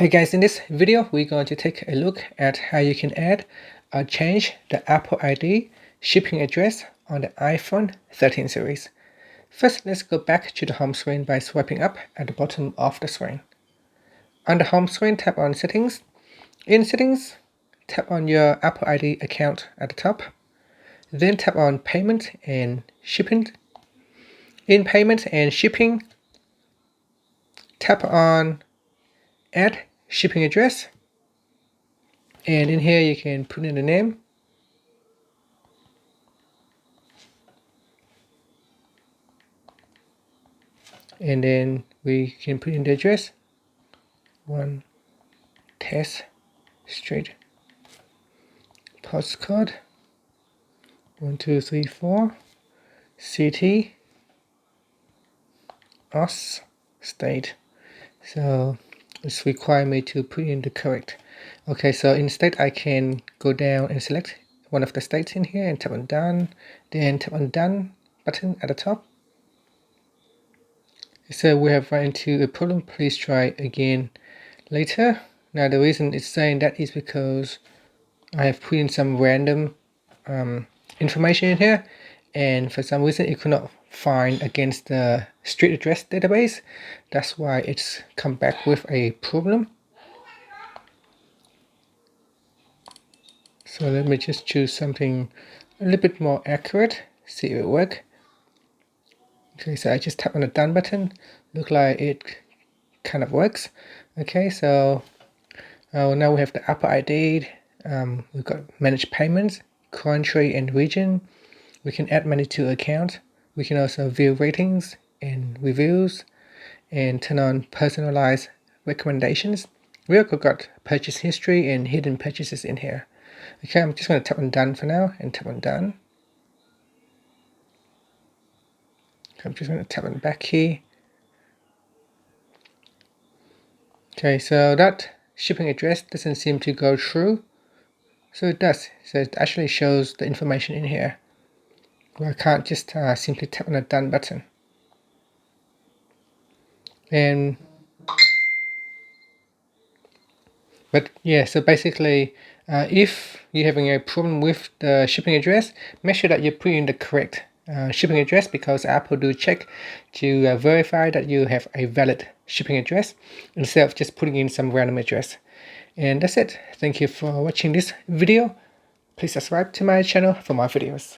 Hey guys, in this video we're going to take a look at how you can add or change the Apple ID shipping address on the iPhone 13 series. First, let's go back to the home screen by swiping up at the bottom of the screen. On the home screen, tap on Settings. In Settings, tap on your Apple ID account at the top. Then tap on Payment and Shipping. In Payment and Shipping, tap on Add Shipping Address. And in here you can put in the name. And then we can put in the address. 1 Test Street. Postcode 1234. City. Us. State. So it's required me to put in the correct. Okay, so in state I can go down and select one of the states in here and tap on done. Then tap on done button at the top. So we have run into a problem. Please try again later. Now the reason it's saying that is because I have put in some random information in here, and for some reason it could not find against the street address database. That's why it's come back with a problem. So let me just choose something a little bit more accurate, see if it will work. Okay, so I just tap on the done button. Look like it kind of works. Okay, so now we have the Apple ID. We've got manage payments, country and region. We can add money to account. We can also view ratings and reviews and turn on personalized recommendations. We also got purchase history and hidden purchases in here. Okay, I'm just going to tap on done for now and tap on done. I'm just going to tap on back here. Okay, so that shipping address doesn't seem to go through. So it does. So it actually shows the information in here. Well, I can't just simply tap on the done button. But yeah, so basically, if you're having a problem with the shipping address, make sure that you put in the correct shipping address, because Apple do check to verify that you have a valid shipping address instead of just putting in some random address. And that's it. Thank you for watching this video. Please subscribe to my channel for more videos.